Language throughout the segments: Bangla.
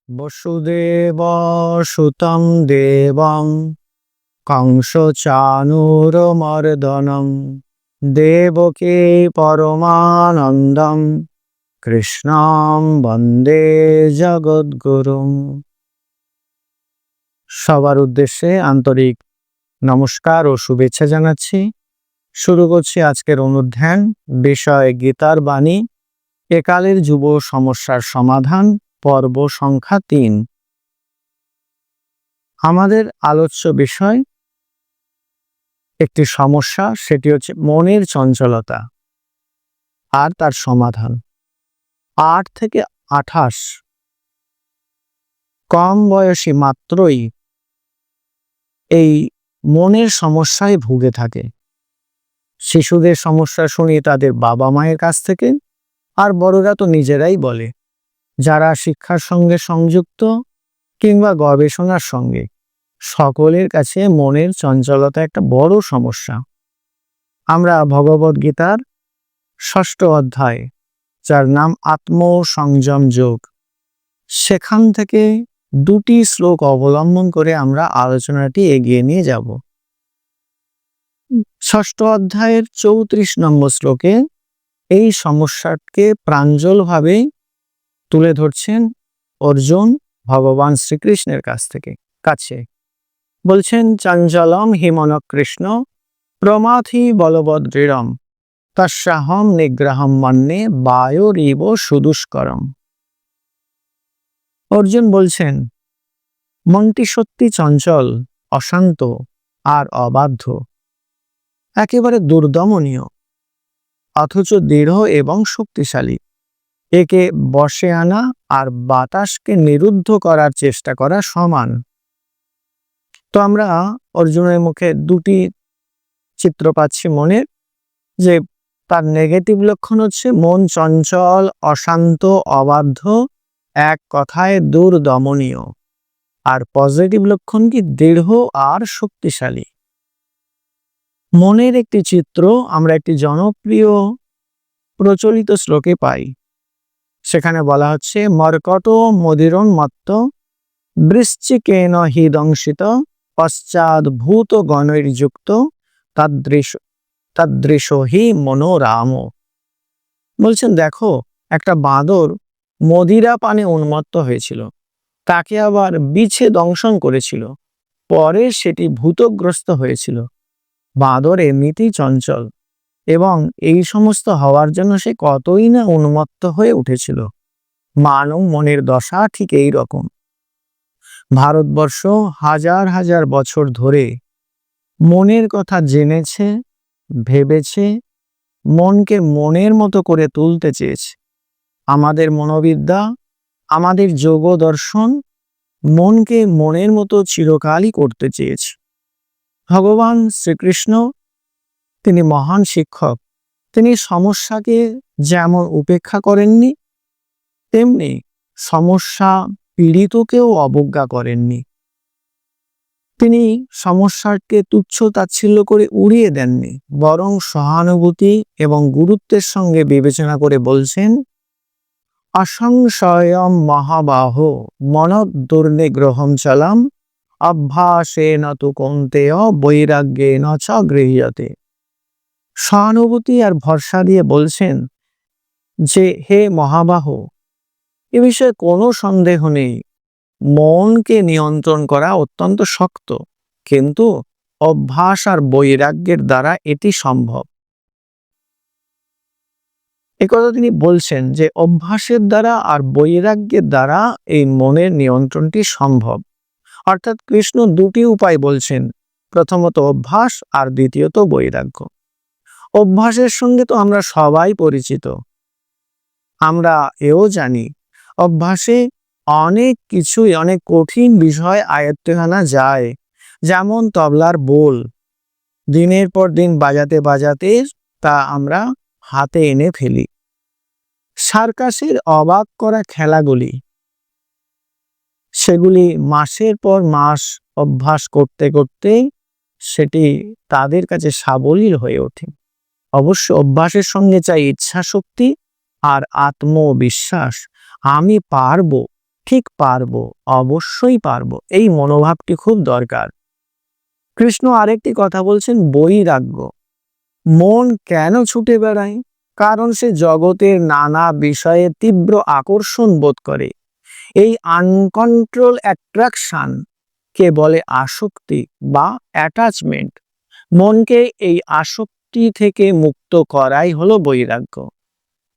বসুদেব সুতং দেবং কংসচাণূরমর্দনং দেবকী পরমানন্দং কৃষ্ণং বন্দে জগদ্গুরুং। সবার উদ্দেশ্যে আন্তরিক নমস্কার ও শুভেচ্ছা জানাচ্ছি। শুরু করছি আজকের অনুধ্যান, বিষয় গীতার বাণী, একালের যুব সমস্যার সমাধান, পর্ব সংখ্যা ৩। আমাদের আলোচ্য বিষয় একটি সমস্যা, সেটি হচ্ছে মনের চঞ্চলতা আর তার সমাধান। ৮ থেকে ২৮ কম বয়সী মাত্রই এই মনের সমস্যায় ভুগে থাকে। শিশুদের সমস্যা শুনি তাদের বাবা মায়ের কাছ থেকে, আর বড়রা তো নিজেরাই বলে। যারা শিক্ষার সঙ্গে সংযুক্ত কিংবা গবেষণার সঙ্গে, সকলের কাছে মনের চঞ্চলতা একটা বড় সমস্যা। আমরা ভগবদ্গীতার ৬ষ্ঠ অধ্যায়, যার নাম আত্মসংযম যোগ, সেখান থেকে ২টি শ্লোক অবলম্বন করে আমরা আলোচনাটি এগিয়ে নিয়ে যাব। ৬ষ্ঠ অধ্যায়ের ৩৪ নম্বর শ্লোকে এই সমস্যাকে প্রাঞ্জলভাবে তুলে ধরছেন অর্জুন ভগবান শ্রীকৃষ্ণের কাছে বলছেন, চঞ্চলম হিমন কৃষ্ণ প্রমাথি বলবৎ দৃঢ়ম তস্যাহম নিগ্রহম মন্যে বায়োরিব সুদুষ্করম। অর্জুন বলছেন, মনটি সত্যি চঞ্চল, অশান্ত আর অবাধ্য, একেবারে দুর্দমনীয়, অথচ দৃঢ় এবং শক্তিশালী। একে বশে আনা আর বাতাসকে নিরুদ্ধ করার চেষ্টা করা সমান। তো আমরা অর্জুনের মুখে ২টি চিত্র পাচ্ছি মনের, যে তার নেগেটিভ লক্ষণ হচ্ছে মন চঞ্চল, অশান্ত, অবাধ্য, এক কথায় দুর্দমনীয়। আর পজিটিভ লক্ষণ কি? দৃঢ় আর শক্তিশালী। মনের একটি চিত্র আমরা একটি জনপ্রিয় প্রচলিত শ্লোকে পাই। সেখানে বলা হচ্ছে, মর্কট মদিরোন্মত্ত বৃশ্চিকেন হি দংশিত পশ্চাৎ ভূত গণৈর্যুক্ত তাদৃশ হি মনোরাম। বলছেন, দেখো, একটা বাঁদর মদিরা পানে উন্মত্ত হয়েছিল, তাকে আবার বিছে দংশন করেছিল, পরে সেটি ভূতগ্রস্ত হয়েছিল। বাঁদর এমনিতেই চঞ্চল, এবং এই সমস্ত হওয়ার জন্য সে কতই না উন্মত্ত হয়ে উঠেছিল। মানব মনের দশা ঠিক এই রকম। ভারতবর্ষ হাজার হাজার বছর ধরে মনের কথা জেনেছে, ভেবেছে, মনকে মনের মতো করে তুলতে চেয়েছে। আমাদের মনোবিদ্যা, আমাদের যোগ দর্শন মনকে মনের মতো চিরকালই করতে চেয়েছে। ভগবান শ্রীকৃষ্ণ, তিনি মহান শিক্ষক। তিনি সমস্যাকে যেমন উপেক্ষা করেননি, তেমনি সমস্যা পীড়িতকেও অবজ্ঞা করেননি। তিনি সমস্যাকে তুচ্ছ তাচ্ছিল্য করে উড়িয়ে দেননি, বরং সহানুভূতি এবং গুরুত্বের সঙ্গে বিবেচনা করে বলছেন, অসংশয়ম মহাবাহ মনদুর্নিগ্রহম চলম অভ্যাসেন তু কৌন্তেয় বৈরাগ্যেন চ গৃহ্যতে। সহানুভূতি আর ভরসা দিয়ে বলছেন যে, হে মহাবাহ, এ বিষয়ে কোনো সন্দেহ নেই, মনকে নিয়ন্ত্রণ করা অত্যন্ত শক্ত, কিন্তু অভ্যাস আর বৈরাগ্যের দ্বারা এটি সম্ভব। একথা তিনি বলছেন যে অভ্যাসের দ্বারা আর বৈরাগ্যের দ্বারা এই মনের নিয়ন্ত্রণটি সম্ভব। অর্থাৎ কৃষ্ণ ২টি উপায় বলছেন, প্রথমত অভ্যাস আর দ্বিতীয়ত বৈরাগ্য। অভ্যাসের সঙ্গে তো আমরা সবাই পরিচিত। আমরা এও জানি অভ্যাসে অনেক কিছুই, অনেক কঠিন বিষয় আয়ত্তে আনা যায়। যেমন তবলার বোল দিনের পর দিন বাজাতে বাজাতে তা আমরা হাতে এনে ফেলি। সার্কাসের অবাক করা খেলাগুলি, সেগুলি মাসের পর মাস অভ্যাস করতে করতে সেটি তাদের কাছে সাবলীল হয়ে ওঠে। অবশ্য অভ্যাসের সঙ্গে চাই ইচ্ছা শক্তি আর আত্মবিশ্বাস। আমি পারবো, ঠিক পারবো, অবশ্যই পারবো, এই মনোভাবটি খুব দরকার। কৃষ্ণ আরেকটি কথা বলছেন, বৈরাগ্য। মন কেন ছুটে বেড়ায়? কারণ সে জগতের নানা বিষয়ে তীব্র আকর্ষণ বোধ করে। এই আনকন্ট্রোল অ্যাট্রাকশন কে বলে আসক্তি বা অ্যাটাচমেন্ট। মনকে এই আসক্তি থেকে মুক্ত করাই হলো বৈরাগ্য।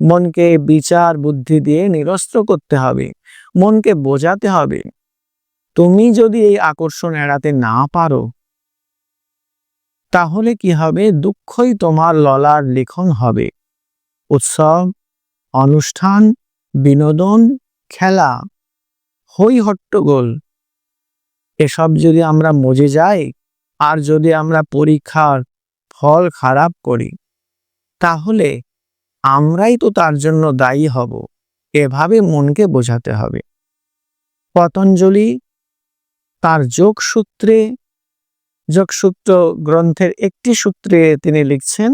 মনকে বিচার বুদ্ধি দিয়ে নিরস্ত্র করতে হবে। মনকে বোঝাতে হবে, তুমি যদি এই আকর্ষণ এড়াতে না পারো, তাহলে কি হবে? দুঃখই তোমার ললার লিখন হবে। উৎসব, অনুষ্ঠান, বিনোদন, খেলা, হই হট্টগোল, এসব যদি আমরা মজে যাই, আর যদি আমরা পরীক্ষার ফল খারাপ করি, তাহলে আমরাই তো তার জন্য দায়ী হব। এভাবে মনকে বোঝাতে হবে। পতঞ্জলি তার যোগসূত্র গ্রন্থের একটি সূত্রে তিনি লিখছেন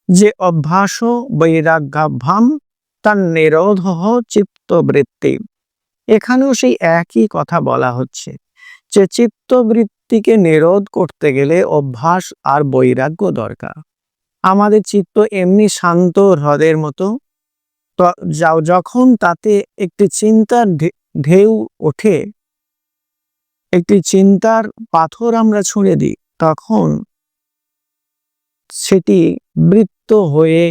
যে অভ্যাস বৈরাগ্যাভ্যাম তার নিরোধ চিত্তবৃত্তি। এখানেও সেই একই কথা বলা হচ্ছে যে চিত্তবৃত্তিকে নিরোধ করতে গেলে অভ্যাস আর বৈরাগ্য দরকার। আমাদের চিত্ত এমনি শান্ত হ্রদের মতো, যখন তাতে একটি চিন্তার ঢেউ ওঠে, একটি চিন্তার পাথর আমরা ছুঁড়ে দিই, তখন সেটি বৃত্ত হয়ে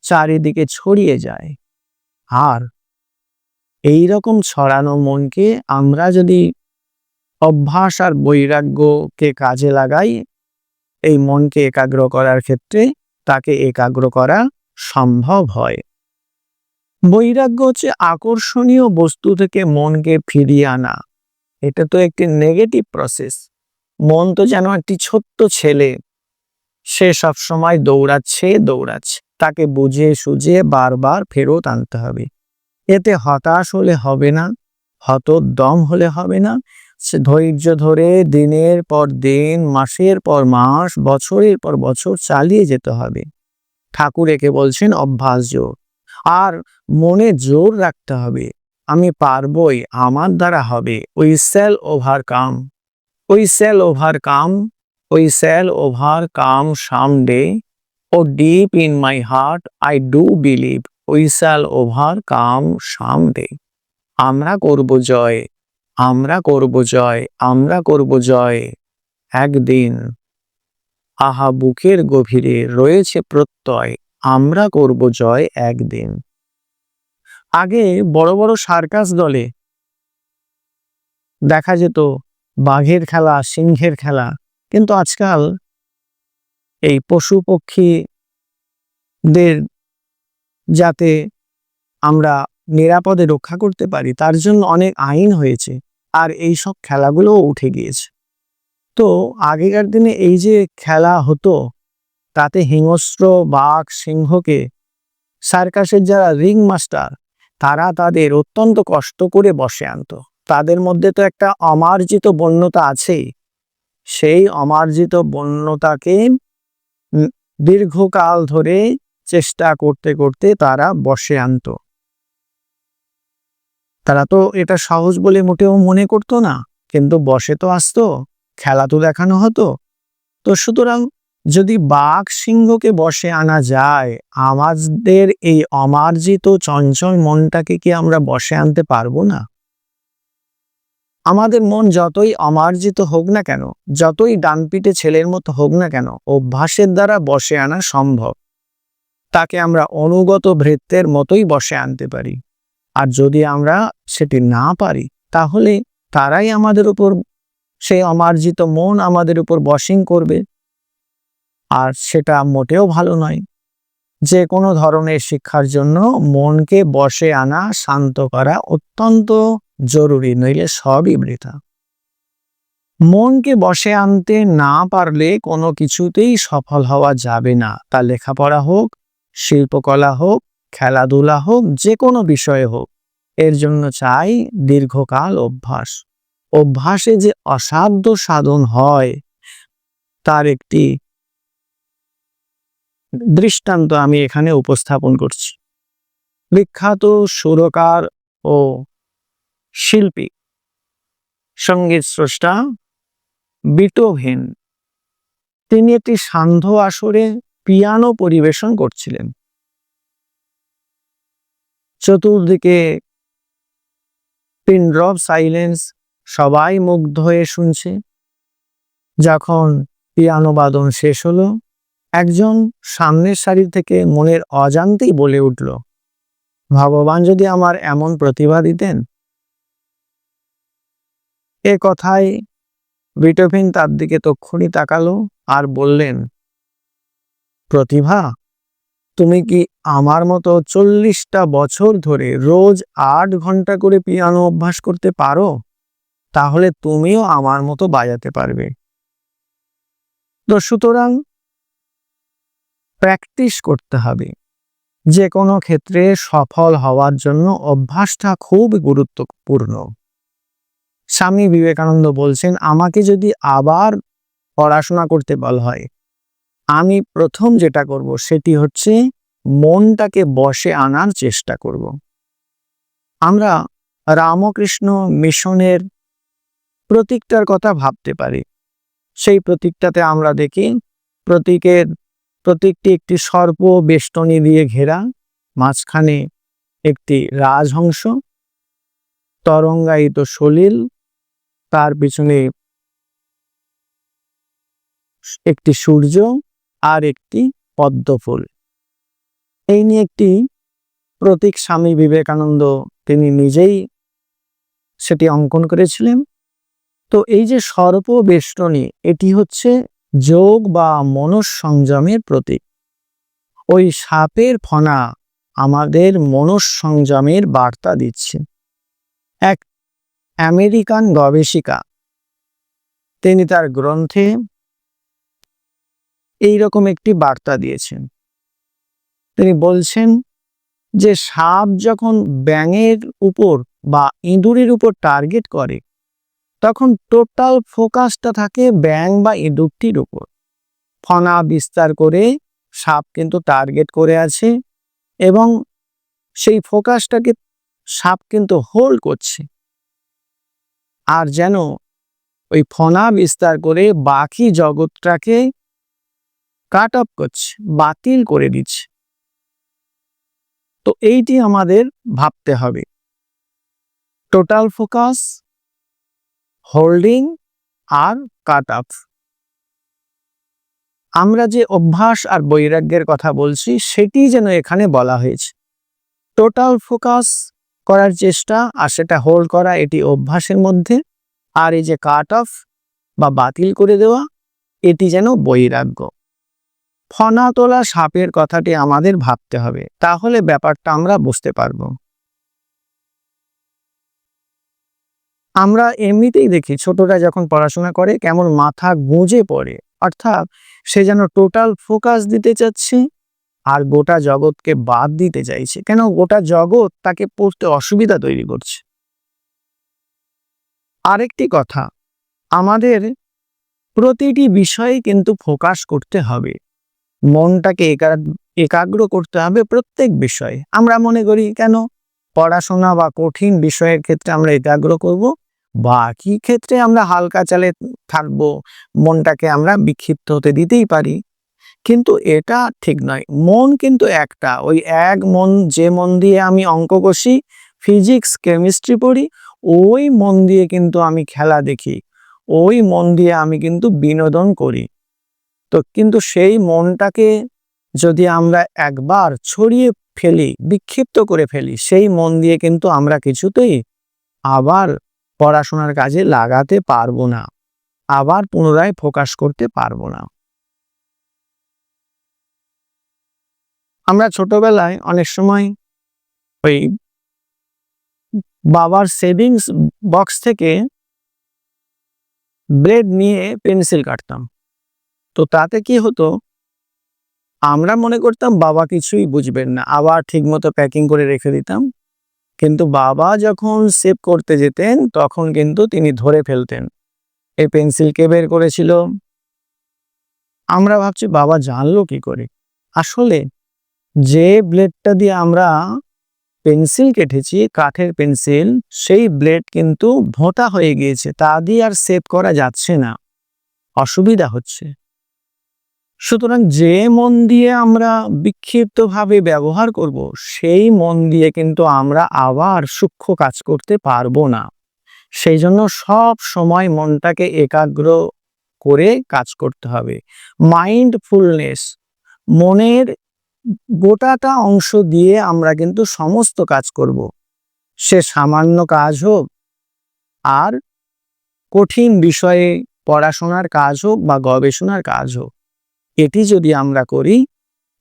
চারিদিকে ছড়িয়ে যায়। আর এই রকম ছড়ানো মনকে আমরা যদি অভ্যাস আর বৈরাগ্যকে কাজে লাগাই, এই মনকে একাগ্র করার ক্ষেত্রে তাকে একাগ্র করা সম্ভব হয়। বৈরাগ্য হচ্ছে আকর্ষণীয় বস্তু থেকে মনকে ফিরিয়ে আনা। এটা তো একটি নেগেটিভ প্রসেস। মন তো যেন একটি ছোট্ট ছেলে, সে সবসময় দৌড়াচ্ছে, তাকে বুঝিয়ে সুঝিয়ে বারবার ফেরত আনতে হবে। এতে হতাশ হলে হবে না, হতোদ্যম হলে হবে না। সে ধৈর্য ধরে দিনের পর দিন, মাসের পর মাস, বছরের পর বছর চালিয়ে যেতে হবে। ঠাকুর একে বলছেন অভ্যাস যোগ। আর মনে জোর রাখতে হবে, আমি পারবই, আমার দ্বারা হবে। We shall overcome, we shall overcome, we shall overcome someday. O deep in my heart I do believe we shall overcome someday. আমরা করব জয়, আমরা করব জয়, আমরা করব জয় একদিন। আহা বুকের গভীরে রয়েছে প্রত্যয়, আমরা করব জয় একদিন। আগে বড় বড় সার্কাস দলে দেখা যেত বাঘের খেলা, সিংহের খেলা, কিন্তু আজকাল এই পশু পক্ষীদের যাতে আমরা নিরাপদে রক্ষা করতে পারি, তার জন্য অনেক আইন হয়েছে, আর এই সব খেলাগুলোও উঠে গিয়েছে। তো আগেকার দিনে এই যে খেলা হতো, তাতে হিংস্র বাঘ সিংহকে সার্কাসের যারা রিং মাস্টার, তারা তাদের অত্যন্ত কষ্ট করে বশে আনতো। তাদের মধ্যে তো একটা অমার্জিত বন্যতা আছেই। সেই অমার্জিত বন্যতাকে দীর্ঘকাল ধরে চেষ্টা করতে করতে তারা বশে আনতো। তারা তো এটা সহজ বলে মোটেও মনে করতো না, কিন্তু বশে তো আসতো, খেলা তো দেখানো হতো। তো সুতরাং যদি বাঘ সিংহকে বশে আনা যায়, আমাদের এই অমার্জিত চঞ্চল মনটাকে কি আমরা বশে আনতে পারবো না? আমাদের মন যতই অমার্জিত হোক না কেন, যতই ডানপিটে ছেলের মতো হোক না কেন, অভ্যাসের দ্বারা বশে আনা সম্ভব। তাকে আমরা অনুগত ভৃত্যের মতোই বশে আনতে পারি। আর যদি আমরা সেটি না পারি, তাহলে তারাই আমাদের উপর, সেই অমার্জিত মন আমাদের উপর বশিং করবে। আর সেটা মোটেও ভালো নয়। যে কোনো ধরনের শিক্ষার জন্য মনকে বশে আনা, শান্ত করা অত্যন্ত জরুরি, নইলে সবই বৃথা। মনকে বশে আনতে না পারলে কোনো কিছুতেই সফল হওয়া যাবে না। তা লেখাপড়া হোক, শিল্পকলা হোক, খেলাধুলা হোক, যে কোনো বিষয়ে হোক, এর জন্য চাই দীর্ঘকাল অভ্যাস। অভ্যাসে যে অসাধ্য সাধন হয়, তার একটি দৃষ্টান্ত আমি এখানে উপস্থাপন করছি। বিখ্যাত সুরকার ও শিল্পী, সঙ্গীত স্রষ্টা বিটোভেন, তিনি একটি সান্ধ্য আসরে পিয়ানো পরিবেশন করছিলেন। চতুর্দিকে পিন ড্রপ সাইলেন্স, সবাই মুগ্ধ হয়ে শুনছে। যখন পিয়ানো বাদন শেষ হলো, একজন সামনের সারি থেকে মনের অজান্তেই বলে উঠল, ভগবান যদি আমার এমন প্রতিভা দিতেন। এ কথায় বিটোভেন তার দিকে তক্ষুনি তাকালো আর বললেন, প্রতিভা, তুমি কি আমার মতো 40টা বছর ধরে রোজ 8 ঘন্টা করে পিয়ানো অভ্যাস করতে পারো? তাহলে তুমিও আমার মতো বাজাতে পারবে। তো সুতরাং প্র্যাকটিস করতে হবে। যে কোনো ক্ষেত্রে সফল হওয়ার জন্য অভ্যাসটা খুব গুরুত্বপূর্ণ। স্বামী বিবেকানন্দ বলছেন, আমাকে যদি আবার পড়াশোনা করতে বলা হয়, আমি প্রথম যেটা করব সেটি হচ্ছে মনটাকে বশে আনার চেষ্টা করব। আমরা রামকৃষ্ণ মিশনের প্রতীকটার কথা ভাবতে পারি। সেই প্রতীকটাতে আমরা দেখি প্রতীকটি একটি সর্প বেষ্টনী দিয়ে ঘেরা, মাঝখানে একটি রাজহংস, তরঙ্গায়িত সলিল, তার পিছনে একটি সূর্য আর একটি পদ্মফুল। এই নিয়ে একটি প্রতীক স্বামী বিবেকানন্দ তিনি নিজেই সেটি অঙ্কন করেছিলেন। তো এই যে সর্প বেষ্টনী, এটি হচ্ছে যোগ বা মনঃসংযমের প্রতীক। ওই সাপের ফনা আমাদের মনঃসংযমের বার্তা দিচ্ছে। এক আমেরিকান গবেষিকা তিনি তার গ্রন্থে এইরকম একটি বার্তা দিয়েছেন। তিনি বলছেন যে সাপ যখন ব্যাঙের উপর বা ইঁদুরের উপর টার্গেট করে, তখন টোটাল ফোকাসটা থাকে ব্যাঙ বা ইঁদুরটির উপর। ফনা বিস্তার করে সাপ কিন্তু টার্গেট করে আছে এবং সেই ফোকাসটাকে সাপ কিন্তু হোল্ড করছে। আর যেন ওই ফনা বিস্তার করে বাকি জগৎটাকে কাট অফ করছে, বাতিল করে দিচ্ছে। তো এইটি আমাদের ভাবতে হবে। টোটাল ফোকাস, হোল্ডিং আর কাট অফ। আমরা যে অভ্যাস আর বৈরাগ্যের কথা বলছি সেটি যেন এখানে বলা হয়েছে। টোটাল ফোকাস করার চেষ্টা আর সেটা হোল্ড করা, এটি অভ্যাসের মধ্যে। আর এই যে কাট অফ বা বাতিল করে দেওয়া, এটি যেন বৈরাগ্য। ফনা তোলা সাপের কথাটি আমাদের ভাবতে হবে, তাহলে ব্যাপারটা আমরা বুঝতে পারব। আমরা এমনিতেই দেখি ছোটরা যখন পড়াশোনা করে কেমন মাথা গুঁজে পড়ে, অর্থাৎ সে যেন টোটাল ফোকাস দিতে চাচ্ছে আর গোটা জগৎকে বাদ দিতে চাইছে। কেন? গোটা জগৎ তাকে পড়তে অসুবিধা তৈরি করছে। আরেকটি কথা, আমাদের প্রতিটি বিষয়ে কিন্তু ফোকাস করতে হবে, মনটাকে একাগ্র করতে হবে প্রত্যেক বিষয়ে। আমরা মনে করি কেন পড়াশোনা বা কঠিন বিষয়ের ক্ষেত্রে আমরা একাগ্র করব, বাকি ক্ষেত্রে আমরা হালকা চালে থাকবো, মনটাকে আমরা বিক্ষিপ্ত হতে দিতেই পারি। কিন্তু এটা ঠিক নয়। মন কিন্তু একটা, ওই এক মন, যে মন দিয়ে আমি অঙ্ক কষি, ফিজিক্স কেমিস্ট্রি পড়ি, ওই মন দিয়ে কিন্তু আমি খেলা দেখি, ওই মন দিয়ে আমি কিন্তু বিনোদন করি। তো কিন্তু সেই মনটাকে যদি আমরা একবার ছড়িয়ে ফেলি, বিক্ষিপ্ত করে ফেলি, সেই মন দিয়ে কিন্তু আমরা কিছুতেই আবার পড়াশোনার কাজে লাগাতে পারবো না, আবার পুনরায় ফোকাস করতে পারবো না। আমরা ছোটবেলায় অনেক সময় ওই বাবার সেভিংস বক্স থেকে ব্লেড নিয়ে পেন্সিল কাটতাম। তো তাতে কি হতো, আমরা মনে করতাম বাবা কিছুই বুঝবেন না, আবার ঠিকমতো প্যাকিং করে রেখে দিতাম। কিন্তু বাবা যখন সেভ করতে যেতেন তখন কিন্তু তিনি ধরে ফেলতেন এই পেন্সিল কে বের করেছিল। আমরা ভাবছি বাবা জানলো কি করে? আসলে যে ব্লেডটা দিয়ে আমরা পেন্সিল কেটেছি, কাঠের পেন্সিল, সেই ব্লেড কিন্তু ভোঁতা হয়ে গিয়েছে, তা দিয়ে আর সেভ করা যাচ্ছে না, অসুবিধা হচ্ছে। সুতরাং যে মন দিয়ে আমরা বিক্ষিপ্তভাবে ব্যবহার করব, সেই মন দিয়ে কিন্তু আমরা আবার সূক্ষ্ম কাজ করতে পারবো না। সেই জন্য সব সময় মনটাকে একাগ্র করে কাজ করতে হবে। মাইন্ডফুলনেস, মনের গোটাটা অংশ দিয়ে আমরা কিন্তু সমস্ত কাজ করব। সে সামান্য কাজ হোক আর কঠিন বিষয়ে পড়াশোনার কাজ হোক বা গবেষণার কাজ হোক, এটি যদি আমরা করি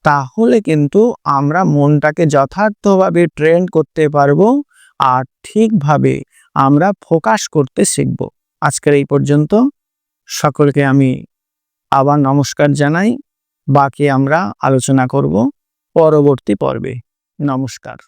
তাহলে কিন্তু আমরা মনটাকে যথার্থভাবে ট্রেন করতে পারবো আর ঠিকভাবে আমরা ফোকাস করতে শিখব। আজকের এই পর্যন্ত। সকলকে আমি আবার নমস্কার জানাই। বাকি আমরা আলোচনা করব পরবর্তী পর্বে। নমস্কার।